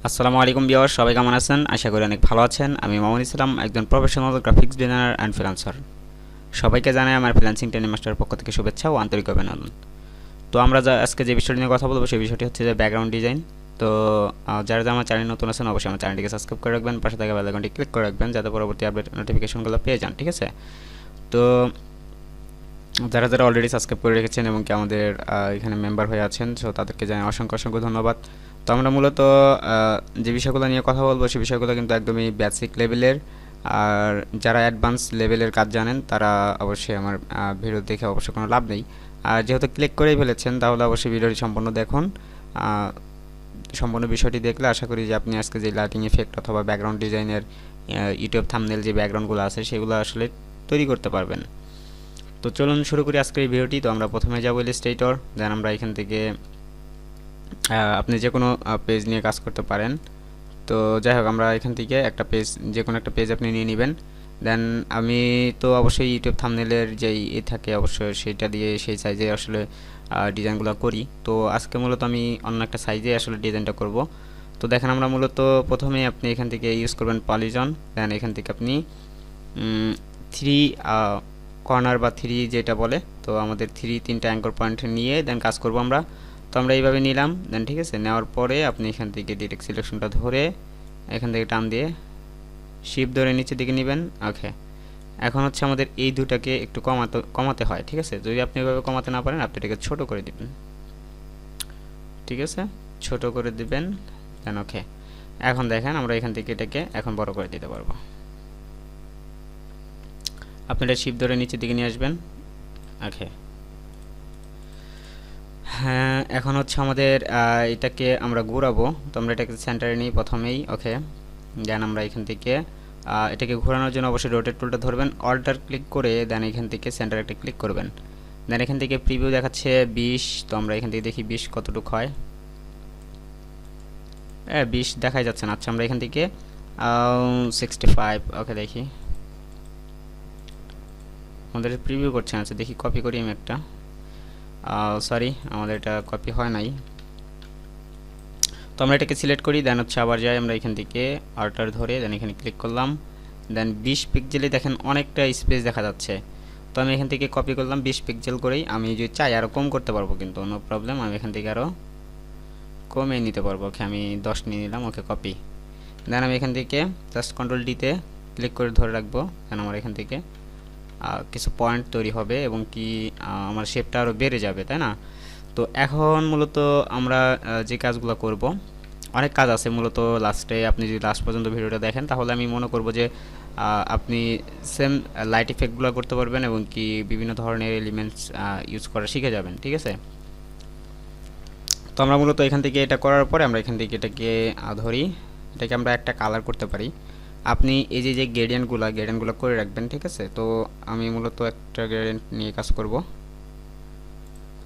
আসসালামু আলাইকুম ভিউয়ার্স, সবাই কেমন আছেন? আশা করি অনেক ভালো আছেন। আমি মামুন ইসলাম, একজন professional graphics designer and freelancer. সবাইকে জানাই আমার ফ্রিল্যান্সিং ট্রেনিং মাস্টারের পক্ষ থেকে শুভেচ্ছা ও আন্তরিক অভিনন্দন। তো আমরা আজকে যে বিষয়টি নিয়ে কথা বলবো সেই বিষয়টি হচ্ছে যে ব্যাকগ্রাউন্ড ডিজাইন। তো যারা আমার চ্যানেল নতুন আছেন অবশ্যই আমার চ্যানেলটিকে সাবস্ক্রাইব করে রাখবেন, পাশে থাকা বেল আইকনটি ক্লিক করে রাখবেন যাতে পরবর্তী আপডেট নোটিফিকেশনগুলো পেয়ে যান, ঠিক আছে? তো যারা অলরেডি সাবস্ক্রাইব করে রেখেছেন এবং কি আমাদের এখানে মেম্বার হয়ে আছেন, সো তাদেরকে জানাই অসংখ্য অসংখ্য ধন্যবাদ। তো আমরা মূলত যে বিষয়গুলো নিয়ে কথা বলবো সেই বিষয়গুলো কিন্তু একদমই বেসিক লেভেলের। আর যারা অ্যাডভান্স লেভেলের কাজ জানেন তারা অবশ্যই আমার ভিডিও দেখে অবশ্যই কোনো লাভ নেই। আর যেহেতু ক্লিক করেই ফেলেছেন তাহলে অবশ্যই ভিডিওটি সম্পূর্ণ দেখুন। সম্পূর্ণ বিষয়টি দেখলে আশা করি যে আপনি আজকে যে লাইটিং ইফেক্ট অথবা ব্যাকগ্রাউন্ড ডিজাইনের ইউটিউব থাম্বনেল যে ব্যাকগ্রাউন্ডগুলো আছে সেগুলো আসলে তৈরি করতে পারবেন। তো চলুন শুরু করি আজকের এই ভিডিওটি। তো আমরা প্রথমে যাব ইলাস্ট্রেটর, দেন আমরা এখান থেকে আপনি যে কোনো পেজ নিয়ে কাজ করতে পারেন। তো যাই হোক, আমরা এখান থেকে একটা পেজ, যে কোনো একটা পেজ আপনি নিয়ে নেবেন। দেন আমি তো অবশ্যই ইউটিউব থাম্বনেলের যেই থাকে অবশ্যই সেটা দিয়ে সেই সাইজে আসলে ডিজাইনগুলো করি। তো আজকে মূলত আমি অন্য একটা সাইজে আসলে ডিজাইনটা করব। তো দেখেন, আমরা মূলত প্রথমে আপনি এখান থেকে ইউজ করবেন পলিজন। দেন এখান থেকে আপনি থ্রি কর্নার বা থ্রি যেটা বলে, তো আমাদের তিনটা অ্যাঙ্কর পয়েন্ট নিয়ে দেন কাজ করব আমরা। তো আমরা এইভাবে নিলাম, দেন ঠিক আছে, নেওয়ার পরে আপনি এখান থেকে ডিরেক্ট সিলেকশনটা ধরে এখান থেকে টান দিয়ে শিপ ধরে নিচের দিকে নেবেন। ওকে, এখন হচ্ছে আমাদের এই দুটাকে একটু কমাতে হয়, ঠিক আছে? যদি আপনি এভাবে কমাতে না পারেন আপনি এটাকে ছোট করে দিবেন, ঠিক আছে? ছোট করে দিবেন, দেন ওকে। এখন দেখেন আমরা এখান থেকে এটাকে এখন বড় করে দিতে পারবো। আপনারা শিপ ধরে নিচের দিকে নিয়ে আসবেন। ওকে, হ্যাঁ, এখন হচ্ছে আমাদের এটাকে আমরা ঘোরাবো। তো আমরা এটাকে সেন্টারে নিই প্রথমেই। ওকে, দেন আমরা এখান থেকে এটাকে ঘোরানোর জন্য অবশ্যই রোটেট টুলটা ধরবেন, অল্টার ক্লিক করে দেন এখান থেকে সেন্টারে একটা ক্লিক করবেন। দেন এখান থেকে প্রিভিউ দেখাচ্ছে 20। তো আমরা এখান থেকে দেখি 20 কতটুকু হয়। 20 দেখাই যাচ্ছে না। আচ্ছা, আমরা এখান থেকে 65। ওকে, দেখি আমাদের প্রিভিউ করছে না। আচ্ছা দেখি, কপি করি আমি একটা। সরি, আমাদের এটা কপি হয় নাই। তো আমরা এটাকে সিলেক্ট করি, দেন হচ্ছে আবার যাই আমরা এখান থেকে আল্টার ধরে দেন এখানে ক্লিক করলাম। দেন 20 পিক্সেলে দেখেন অনেকটা স্পেস দেখা যাচ্ছে। তো আমি এখান থেকে কপি করলাম 20 পিক্সেল করেই। আমি যদি চাই আরও কম করতে পারবো, কিন্তু নো প্রবলেম, আমি এখান থেকে আরও কমে নিতে পারবো। ওকে, আমি 10 নিয়ে নিলাম। ওকে, কপি। দেন আমি এখান থেকে জাস্ট কন্ট্রোল ডিতে ক্লিক করে ধরে রাখবো। দেন আমার এখান থেকে কিছু পয়েন্ট তৈরি হবে এবং কি আমার শেপটা আরও বেড়ে যাবে, তাই না? তো এখন মূলত আমরা যে কাজগুলো করব, অনেক কাজ আছে মূলত। লাস্টে আপনি যদি লাস্ট পর্যন্ত ভিডিওটা দেখেন তাহলে আমি মনে করব যে আপনি সেম লাইট ইফেক্টগুলো করতে পারবেন এবং কি বিভিন্ন ধরনের এলিমেন্টস ইউজ করা শিখে যাবেন, ঠিক আছে? তো আমরা মূলত এখান থেকে এটা করার পরে আমরা এখান থেকে এটাকে ধরি, এটাকে আমরা একটা কালার করতে পারি। আপনি এই যে গ্রেডিয়েন্টগুলো করে রাখবেন, ঠিক আছে? তো আমি মূলত একটা গ্রেডিয়েন্ট নিয়ে কাজ করব।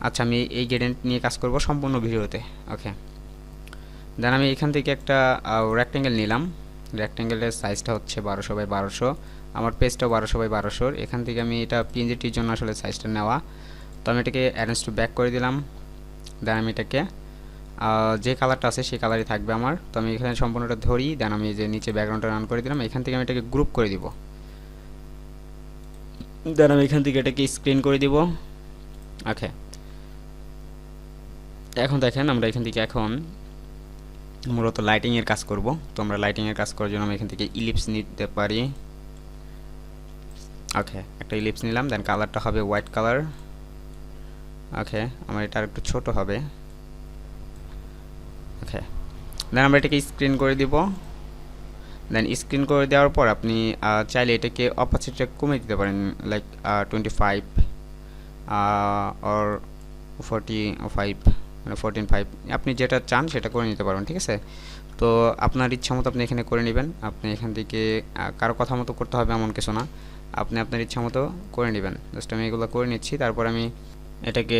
আচ্ছা, আমি এই গ্রেডিয়েন্ট নিয়ে কাজ করব সম্পূর্ণ ভিডিওতে। ওকে, দেন আমি এখান থেকে একটা রেক্টেঙ্গেল নিলাম। রেক্টেঙ্গেলের সাইজটা হচ্ছে 1200x1200। আমার পেজটাও 1200x1200। এখান থেকে আমি এটা পিএনজিটির জন্য আসলে সাইজটা নেওয়া। তো আমি এটাকে অ্যারেঞ্জ টু ব্যাক করে দিলাম। দেন আমি এটাকে যে কালারটা আছে সেই কালারই থাকবে আমার। তো আমি এখানে সম্পূর্ণটা ধরি, দেন আমি যে নিচে ব্যাকগ্রাউন্ডটা রান করে দিলাম। এখান থেকে আমি এটাকে গ্রুপ করে দিব। দেন আমি এখান থেকে এটাকে স্ক্রিন করে দিব। ওকে, এখন দেখেন আমরা এখান থেকে এখন মূলত লাইটিংয়ের কাজ করব। তো আমরা লাইটিংয়ের কাজ করার জন্য আমি এখান থেকে ইলিপস নিতে পারি। ওকে, একটা ইলিপস নিলাম, দেন কালারটা হবে হোয়াইট কালার। ওকে, আমার এটা একটু ছোট হবে। ওকে, দেন আমরা এটাকে স্ক্রিন করে দিব। দেন স্ক্রিন করে দেওয়ার পর আপনি চাইলে এটাকে অপাসিটিটা কমিয়ে দিতে পারেন, লাইক 25 অর 45, মানে 14.5, আপনি যেটা চান সেটা করে নিতে পারবেন, ঠিক আছে? তো আপনার ইচ্ছা মতো আপনি এখানে করে নেবেন। আপনি এখান থেকে কারো কথা মতো করতে হবে এমন কিছু না, আপনি আপনার ইচ্ছা মতো করে নেবেন। জাস্ট আমি এগুলো করে নিচ্ছি, তারপর আমি এটাকে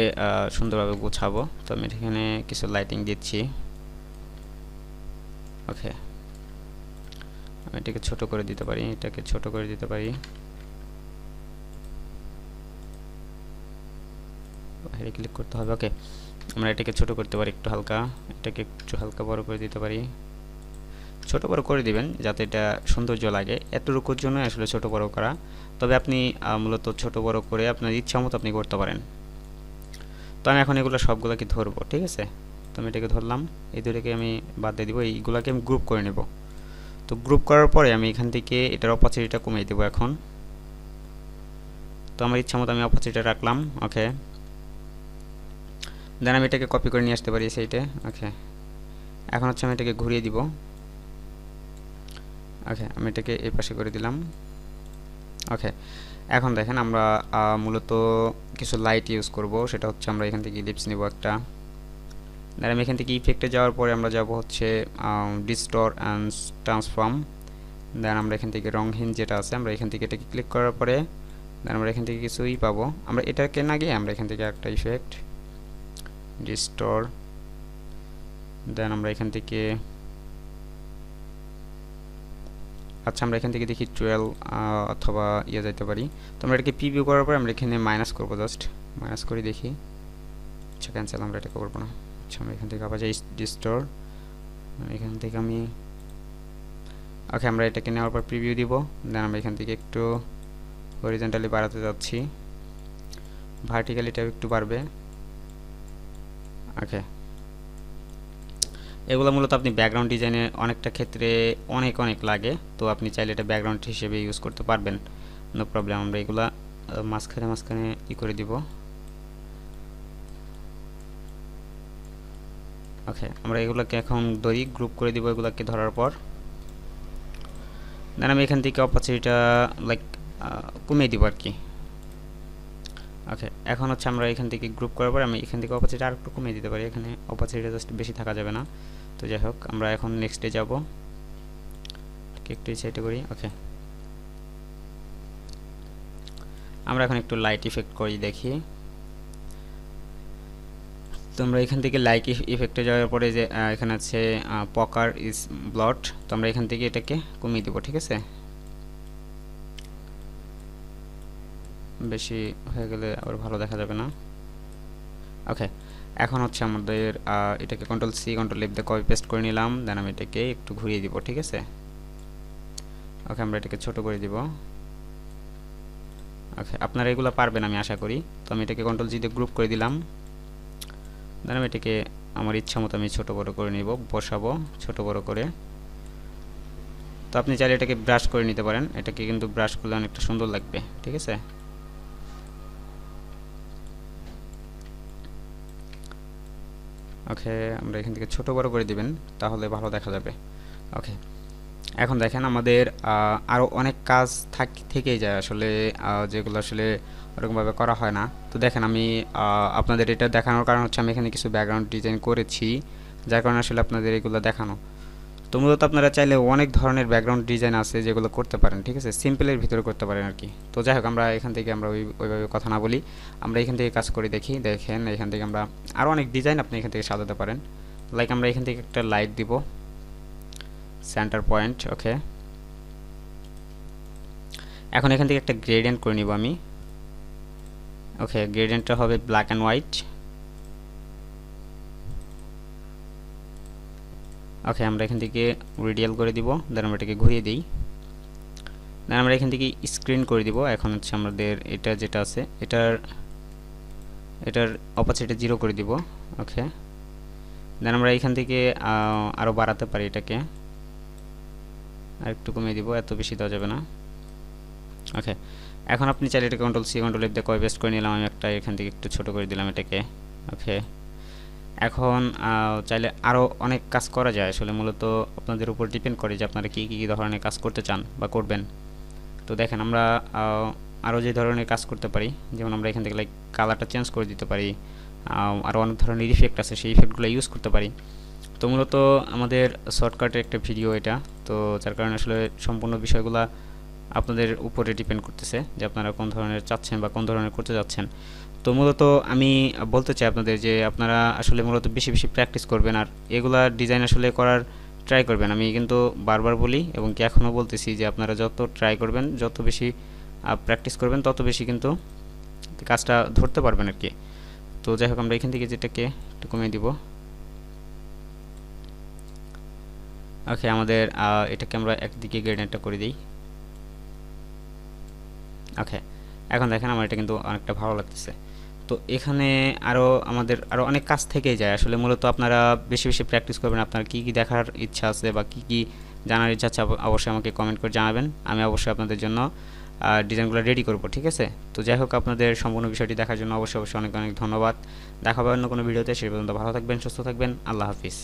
সুন্দরভাবে গোছাবো। তো আমি এখানে কিছু লাইটিং দিচ্ছি। ওকে, আমি এটাকে ছোট করে দিতে পারি, এটাকে ছোট করে দিতে পারি। বাইরে ক্লিক করতে হবে। ওকে, আমরা এটাকে ছোট করতে পারি একটু হালকা, এটাকে একটু হালকা বড় করে দিতে পারি। ছোট বড় করে দিবেন যাতে এটা সৌন্দর্য লাগে, এতটুকুর জন্য আসলে ছোট বড় করা। তবে আপনি মূলত ছোট বড় করে আপনার ইচ্ছা মতো আপনি করতে পারেন। তো আমি এখন এগুলো সবগুলোকে ধরবো, ঠিক আছে। তো আমি এটাকে ধরলাম, এই দুটোকে আমি বাদ দিয়ে দিব, এইগুলোকে আমি গ্রুপ করে নেব। তো গ্রুপ করার পরে আমি এখান থেকে এটার অপাসিটিটা কমিয়ে দেবো এখন। তো আমার ইচ্ছা মতো আমি অপাসিটিটা রাখলাম, ওকে। দেন আমি এটাকে কপি করে নিয়ে আসতে পারি সাইডে, ওকে। এখন হচ্ছে আমি এটাকে ঘুরিয়ে দিব, ওকে। আমি এটাকে এই পাশে করে দিলাম, ওকে। এখন দেখেন আমরা মূলত কিছু লাইট ইউজ করব, সেটা হচ্ছে আমরা এখান থেকে ইলিপস নিব একটা। দেন আমি এখান থেকে ইফেক্টে যাওয়ার পরে আমরা যাব হচ্ছে ডিস্টর্ট অ্যান্ড ট্রান্সফর্ম। দেন আমরা এখান থেকে রংহীন যেটা আছে আমরা এখান থেকে এটাকে ক্লিক করার পরে দেন আমরা এখান থেকে কিছুই পাবো। আমরা এটাকে না গিয়ে আমরা এখান থেকে একটা ইফেক্ট ডিস্টর্ট, দেন আমরা এখান থেকে আচ্ছা আমরা এখান থেকে দেখি 12 অথবা ইয়ে যেতে পারি। তো আমরা এটাকে প্রিভিউ করার পরে আমরা এখানে মাইনাস করব, জাস্ট মাইনাস করে দেখি। আচ্ছা ক্যান্সেল, আমরা এটা করব না। আচ্ছা আমরা এখান থেকে আবার যাই ডিস্টর্ট, এখান থেকে আমি ওকে আমরা এটাকে নেওয়ার পর প্রিভিউ দিব। দেন আমরা এখান থেকে একটু হরিজন্টালি বাড়াতে যাচ্ছি, ভার্টিক্যালিটাও একটু বাড়বে, ওকে। এগুলো মূলত আপনি ব্যাকগ্রাউন্ড ডিজাইনে অনেকটা ক্ষেত্রে অনেক লাগে, তো আপনি চাইলে এটা ব্যাকগ্রাউন্ড হিসেবে ইউজ করতে পারবেন, নো প্রবলেম। আমরা এগুলা মাঝখানে ই করে দিব, ওকে। আমরা এগুলোকে এখন ধরি, গ্রুপ করে দিব এগুলোকে ধরার পর। দেন আমি এখান থেকে অপারচুনিটিটা লাইক কমিয়ে দিব আর কি, ওকে। এখন হচ্ছে আমরা এখান থেকে গ্রুপ করার পর আমি এখান থেকে অপারচুনিটি আর একটু কমিয়ে দিতে পারি, এখানে অপারচুনিটি জাস্ট বেশি থাকা যাবে না। তো যাই হোক আমরা এখন নেক্সটে যাব, একটু সাইডে করি, ওকে। আমরা এখন একটু লাইট ইফেক্ট করি দেখি। তো আমরা এখান থেকে লাইট ইফেক্টে যাওয়ার পরে যে এখানে আছে পকার ইজ ব্লট, তো আমরা এখান থেকে এটাকে কমিয়ে দেব, ঠিক আছে। বেশি হয়ে গেলে আবার ভালো দেখা যাবে না, ওকে। এখন হচ্ছে আমাদের এটাকে কন্ট্রোল সি কন্ট্রোল এফ দিয়ে কপি পেস্ট করে নিলাম। দেন আমি এটাকে একটু ঘুরিয়ে দিব, ঠিক আছে, ওকে। আমরা এটাকে ছোট করে দিব, ওকে। আপনারা এগুলো পারবেন আমি আশা করি। তো আমি এটাকে কন্ট্রোল জি দিয়ে গ্রুপ করে দিলাম। দেন আমি এটাকে আমার ইচ্ছা মতো আমি ছোট বড় করে নিব, বসাবো ছোট বড় করে। তো আপনি চাইলে এটাকে ব্রাশ করে নিতে পারেন, এটাকে কিন্তু ব্রাশ করলে অনেকটা সুন্দর লাগবে, ঠিক আছে। ওকে আমরা এখান থেকে ছোট বড় করে দিবেন, তাহলে ভালো দেখা যাবে, ওকে। এখন দেখেন আমাদের আরও অনেক কাজ থেকেই যায় আসলে, যেগুলো আসলে ওরকমভাবে করা হয় না। তো দেখেন আমি আপনাদের এটা দেখানোর কারণ হচ্ছে আমি এখানে কিছু ব্যাকগ্রাউন্ড ডিজাইন করেছি, যার কারণে আসলে আপনাদের এগুলো দেখানো। তো মূলত আপনারা চাইলে অনেক ধরনের ব্যাকগ্রাউন্ড ডিজাইন আছে যেগুলো করতে পারেন, ঠিক আছে, সিম্পলের ভিতরে করতে পারেন আর কি। তো যাই হোক আমরা এখান থেকে আমরা ওইভাবে কথা না বলি, আমরা এখান থেকে কাজ করে দেখি। দেখেন এখান থেকে আমরা আরও অনেক ডিজাইন আপনি এখান থেকে সাজাতে পারেন। লাইক আমরা এখান থেকে একটা লাইট দিব, সেন্টার পয়েন্ট, ওকে। এখন এখান থেকে একটা গ্রেডিয়েন্ট করে নিব আমি, ওকে। গ্রেডিয়েন্টটা হবে ব্ল্যাক অ্যান্ড হোয়াইট, ওকে। আমরা এখান থেকে রেডিয়াল করে দিব, দেন আমরা এটাকে ঘুরিয়ে দিই। দেন আমরা এখান থেকে স্ক্রিন করে দিব। এখন হচ্ছে আমাদের এটা যেটা আছে এটার অপাসিটি 0 করে দিব, ওকে। দেন আমরা এখান থেকে আরও বাড়াতে পারি, এটাকে আর একটু কমিয়ে দিব, এত বেশি দেওয়া যাবে না, ওকে। এখন আপনি চাইলে এটা কন্ট্রোল সি কন্ট্রোল এফ দিয়ে কপি পেস্ট করে নিলাম, আমি একটা এখান থেকে একটু ছোট করে দিলাম এটাকে, ওকে। এখন চাইলে আরও অনেক কাজ করা যায় আসলে, মূলত আপনাদের উপর ডিপেন্ড করে যে আপনারা কী ধরনের কাজ করতে চান বা করবেন। তো দেখেন আমরা আরও যে ধরনের কাজ করতে পারি, যেমন আমরা এখান থেকে লাইক কালারটা চেঞ্জ করে দিতে পারি, আরও অনেক ধরনের ইফেক্ট আছে, সেই ইফেক্টগুলো ইউজ করতে পারি। তো মূলত আমাদের শর্টকাটের একটা ভিডিও এটা, তো যার কারণে আসলে সম্পূর্ণ বিষয়গুলো আপনাদের উপরে ডিপেন্ড করতেছে যে আপনারা কোন ধরনের চাচ্ছেন বা কোন ধরনের করতে যাচ্ছেন। তো মূলত আমি বলতে চাই আপনাদের যে আপনারা আসলে মূলত বেশি প্র্যাকটিস করবেন, আর এগুলা ডিজাইন আসলে করার ট্রাই করবেন। আমি কিন্তু বারবার বলি এবং কি এখনও বলতেছি যে আপনারা যত ট্রাই করবেন, যত বেশি প্র্যাকটিস করবেন, তত বেশি কিন্তু কাজটা ধরতে পারবেন আর কি। তো যাই হোক আমরা এখান থেকে যেটাকে একটু কমিয়ে দিব, ওকে, আমাদের এটাকে আমরা একদিকে গ্রেডিয়েন্টটা করে দিই। ওকে, এখন দেখেন আমার এটা কিন্তু অনেকটা ভালো লাগতেছে। তো এখানে আমাদের আরও অনেক কাজ থেকেই যায় আসলে। মূলত আপনারা বেশি বেশি প্র্যাকটিস করবেন। আপনার কী কী দেখার ইচ্ছা আছে বা কী কী জানার ইচ্ছা আছে অবশ্যই আমাকে কমেন্ট করে জানাবেন। আমি অবশ্যই আপনাদের জন্য ডিজাইনগুলো রেডি করব, ঠিক আছে? তো যাই হোক, আপনাদের সম্পূর্ণ বিষয়টি দেখার জন্য অবশ্যই অনেক অনেক ধন্যবাদ। দেখা হবে অন্য কোনো ভিডিওতে। সেই পর্যন্ত ভালো থাকবেন, সুস্থ থাকবেন। আল্লাহ হাফিজ।